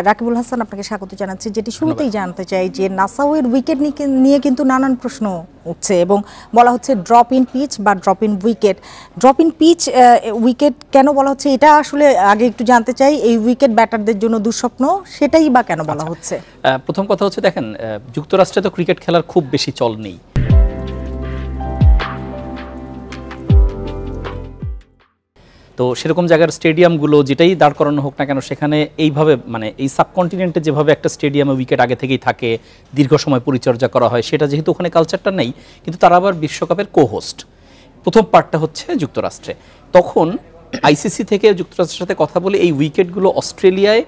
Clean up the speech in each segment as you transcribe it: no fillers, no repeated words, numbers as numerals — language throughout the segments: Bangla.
রাকিবুল হাসান, আপনাকে স্বাগত জানাচ্ছি। যেটি শুরুতেই জানতে চাই যে নাসাউয়ের উইকেট নিয়ে কিন্তু নানান প্রশ্ন উঠছে এবং বলা হচ্ছে ড্রপ ইন পিচ বা drop in wicket. Drop in pitch wicket কেন বলা হচ্ছে এটা আসলে আগে একটু জানতে চাই। এই উইকেট ব্যাটারদের জন্য দুঃস্বপ্ন, সেটাই বা কেন বলা হচ্ছে? প্রথম কথা হচ্ছে, দেখেন, যুক্তরাষ্ট্রে তো ক্রিকেট খেলার খুব বেশি চল নেই। তো সেরকম জায়গার স্টেডিয়ামগুলো যেটাই দাঁড় করানো হোক না কেন, সেখানে এইভাবে মানে এই সাবকন্টিনেন্টে যেভাবে একটা স্টেডিয়ামে উইকেট আগে থেকেই থাকে, দীর্ঘ সময় পরিচর্যা করা হয়, সেটা যেহেতু ওখানে কালচারটা নেই, কিন্তু তারা আবার বিশ্বকাপের কো-হোস্ট। প্রথম পার্টটা হচ্ছে যুক্তরাষ্ট্রে। তখন আইসিসি থেকে যুক্তরাষ্ট্রের সাথে কথা বলে এই উইকেটগুলো অস্ট্রেলিয়ায়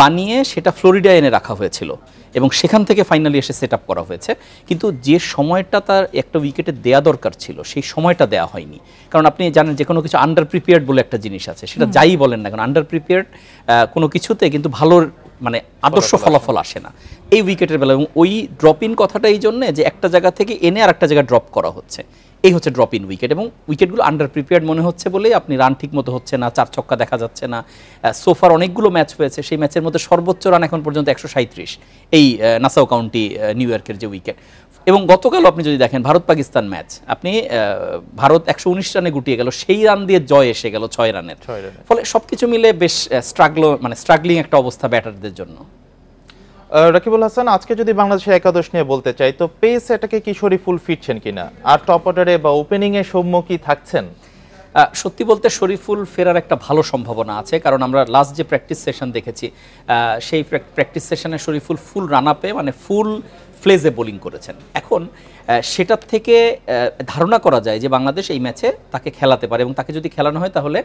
বানিয়ে সেটা ফ্লোরিডায় এনে রাখা হয়েছিল এবং সেখান থেকে ফাইনালি এসে সেট আপ করা হয়েছে। কিন্তু যে সময়টা তার একটা উইকেটে দেয়া দরকার ছিল, সেই সময়টা দেয়া হয়নি। কারণ আপনি জানেন যে কোনো কিছু আন্ডার প্রিপেয়ার্ড বলে একটা জিনিস আছে, সেটা যাই বলেন না কারণ আন্ডার প্রিপেয়ার্ড কোনো কিছুতে কিন্তু ভালো মানে আদর্শ ফলাফল আসে না এই উইকেটের বেলা। এবং ওই ড্রপ ইন কথাটা এই জন্যে যে একটা জায়গা থেকে এনে আর একটা জায়গায় ড্রপ করা হচ্ছে, এই হচ্ছে ড্রপ ইন উইকেট। এবং উইকেটগুলো আন্ডার প্রিপেয়ার্ড মনে হচ্ছে বলেই আপনি রান ঠিক মতো হচ্ছে না, 4 ছক্কা দেখা যাচ্ছে না। সোফার অনেকগুলো ম্যাচ হয়েছে, সেই ম্যাচের মধ্যে সর্বোচ্চ রান এখন পর্যন্ত 137 এই নাসাউ কাউন্টি নিউ ইয়র্কের যে উইকেট। এবং গতকাল আপনি যদি দেখেন ভারত পাকিস্তান ম্যাচ, আপনি ভারত 119 রানে গুটিয়ে গেল, সেই রান দিয়ে জয় এসে গেল 6 রানের। ফলে সবকিছু মিলে বেশ স্ট্রাগলিং একটা অবস্থা ব্যাটারদের জন্য। রাকিবুল হাসান, আজকে যদি বাংলাদেশের একাদশ নিয়ে বলতে চাই, তো পেস এটাকে কি শরীফুল ফিরছেন কিনা, আর টপ অর্ডারে বা ওপেনিং এ সৌম্য কি থাকছেন? সত্যি বলতে শরীফুল ফেরার একটা ভালো সম্ভাবনা আছে, কারণ আমরা লাস্ট যে প্র্যাকটিস সেশন দেখেছি, সেই প্র্যাকটিস সেশনে শরীফুল ফুল রান আপে মানে ফুল ফ্লেজে বোলিং করেছেন। এখন সেটার থেকে ধারণা করা যায় যে বাংলাদেশ এই ম্যাচে তাকে খেলাতে পারে, এবং তাকে যদি খেলানো হয় তাহলে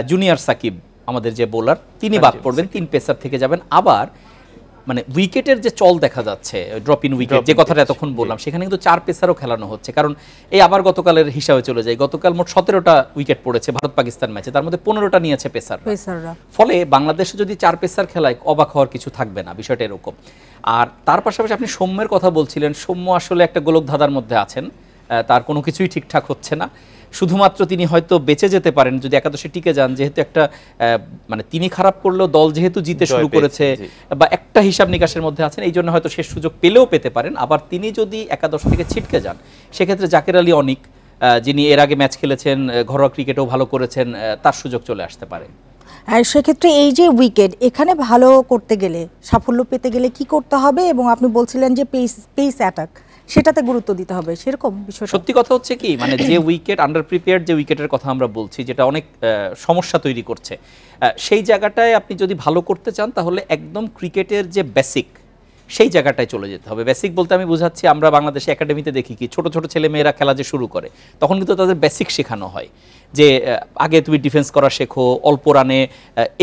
জুনিয়র সাকিব আমাদের যে বোলার, তিনি বাদ পড়বেন, 3 পেসার থেকে যাবেন। আবার মানে উইকেটের যে চল দেখা যাচ্ছে, ড্রপ ইন উইকেট যে কথাটা এতক্ষণ বললাম, সেখানে কিন্তু 4 পেসারও খেলানো হচ্ছে। কারণ এই আবার গতকালের হিসাবে চলে যায়, গতকাল মোট 17টা উইকেট পড়েছে ভারত পাকিস্তান ম্যাচে, তার মধ্যে 15টা নিয়েছে পেসাররা। ফলে বাংলাদেশে যদি 4 পেসার খেলায় অবাক হওয়ার কিছু থাকবে না, বিষয়টা এরকম। আর তার পাশাপাশি আপনি সৌম্যের কথা বলছিলেন, সৌম্য আসলে একটা গোলকধাঁধার মধ্যে আছেন, তার কোনো কিছুই ঠিকঠাক হচ্ছে না। শুধুমাত্র তিনি হয়তো বেঁচে যেতে পারেন যদি একাদশে টিকে যান, যেহেতু একটা মানে তিনি খারাপ করলেও দল যেহেতু জিতে শুরু করেছে বা একটা হিসাব নিকাশের মধ্যে আছেন, এই জন্য হয়তো শেষ সুযোগ পেলেও পেতে পারেন। আবার তিনি যদি একাদশ থেকে ছিটকে যান, সেক্ষেত্রে জাকের আলী অনিক, যিনি এর আগে ম্যাচ খেলেছেন, ঘরোয়া ক্রিকেটেও ভালো করেছেন, তার সুযোগ চলে আসতে পারে। আর সেক্ষেত্রে এই যে উইকেট, এখানে ভালো করতে গেলে, সাফল্য পেতে গেলে কি করতে হবে? এবং আপনি বলছিলেন যে পেস অ্যাটাক, সেটাতে গুরুত্ব দিতে হবে, সেরকম বিষয়। সত্যি কথা হচ্ছে কি, মানে যে উইকেট আন্ডার প্রিপেয়ার্ড যে উইকেটের কথা আমরা বলছি, যেটা অনেক সমস্যা তৈরি করছে, সেই জায়গাটায় আপনি যদি ভালো করতে চান তাহলে একদম ক্রিকেটের যে বেসিক, সেই জায়গাটায় চলে যেতে হবে। বেসিক বলতে আমি বোঝাচ্ছি, আমরা বাংলাদেশে একাডেমিতে দেখি কি ছোট ছোট ছেলে মেয়েরা খেলা যে শুরু করে, তখন কিন্তু তাদের বেসিক শেখানো হয় যে আগে তুমি ডিফেন্স করা শেখো, অল্প রানে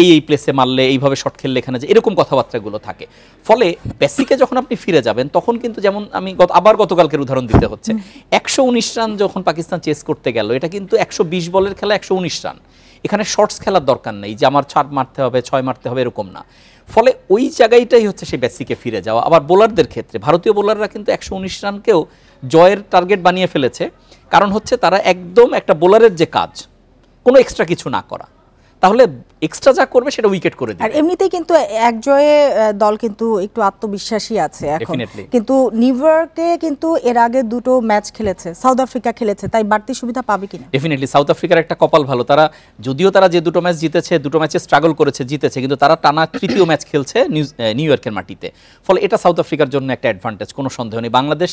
এই প্লেসে মারলে, এইভাবে শট খেললে এখানে, যে এরকম কথাবার্তাগুলো থাকে। ফলে বেসিকে যখন আপনি ফিরে যাবেন, তখন কিন্তু যেমন আমি আবার গতকালকের উদাহরণ দিতে হচ্ছে, 119 রান যখন পাকিস্তান চেস করতে গেল, এটা কিন্তু 120 বলের খেলা 119 রান। এখানে শর্টস খেলার দরকার নেই যে আমার 4 মারতে হবে, 6 মারতে হবে, এরকম না। ফলে ওই জায়গাটাই হচ্ছে সেই বেসিকে ফিরে যাওয়া। আবার বোলারদের ক্ষেত্রে ভারতীয় বোলাররা কিন্তু 119 রানকেও জয়ের টার্গেট বানিয়ে ফেলেছে, কারণ হচ্ছে তারা একদম একটা বোলারের যে কাজ, কোনো এক্সট্রা কিছু না করা, তাহলে এক্সট্রা যা করবে সেটা উইকেট করে দিবে। আর এমনিতেই কিন্তু এক জয়ে দল কিন্তু একটু আত্মবিশ্বাসী আছে এখন, কিন্তু নিউ ইয়র্কে কিন্তু এর আগে 2টো ম্যাচ খেলেছে, সাউথ আফ্রিকা খেলেছে, তাই বাড়তি সুবিধা পাবে কিনা? ডেফিনেটলি সাউথ আফ্রিকার একটা কপাল ভালো, তারা যদিও তারা যে 2টো ম্যাচ জিতেছে, 2টো ম্যাচে স্ট্রাগল করেছে, জিতেছে, কিন্তু তারা টানা 3য় ম্যাচ খেলছে নিউ ইয়র্কের মাটিতে। ফলে এটা সাউথ আফ্রিকার জন্য একটা অ্যাডভান্টেজ, কোনো সন্দেহ নেই। বাংলাদেশ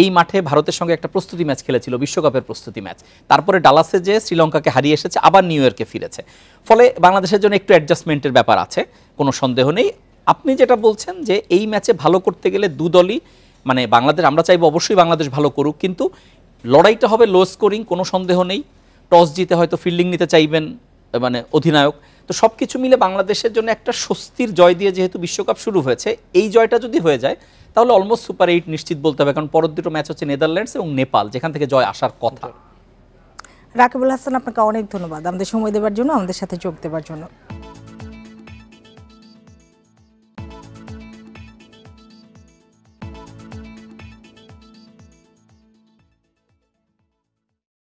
এই মাঠে ভারতের সঙ্গে একটা প্রস্তুতি ম্যাচ খেলেছিল, বিশ্বকাপের প্রস্তুতি ম্যাচ, তারপরে ডালাসে যে শ্রীলঙ্কাকে হারিয়ে এসেছে, আবার নিউ ইয়র্কে ফিরেছে। ফলে বাংলাদেশের জন্য একটু অ্যাডজাস্টমেন্টের ব্যাপার আছে, কোনো সন্দেহ নেই। আপনি যেটা বলছেন যে এই ম্যাচে ভালো করতে গেলে দু দলই, মানে বাংলাদেশ, আমরা চাইবো অবশ্যই বাংলাদেশ ভালো করুক, কিন্তু লড়াইটা হবে লো স্কোরিং, কোনো সন্দেহ নেই। টস জিতে হয়তো ফিল্ডিং নিতে চাইবেন মানে অধিনায়ক। তো সব কিছু মিলে বাংলাদেশের জন্য একটা স্বস্তির জয় দিয়ে যেহেতু বিশ্বকাপ শুরু হয়েছে, এই জয়টা যদি হয়ে যায় তাহলে অলমোস্ট সুপার 8 নিশ্চিত বলতে হবে, কারণ পরের 2টো ম্যাচ হচ্ছে নেদারল্যান্ডস এবং নেপাল, যেখান থেকে জয় আসার কথা। রাকিবুল হাসান, আপনাকে অনেক ধন্যবাদ আমাদের সময় দেওয়ার জন্য, আমাদের সাথে যোগ দেওয়ার জন্য।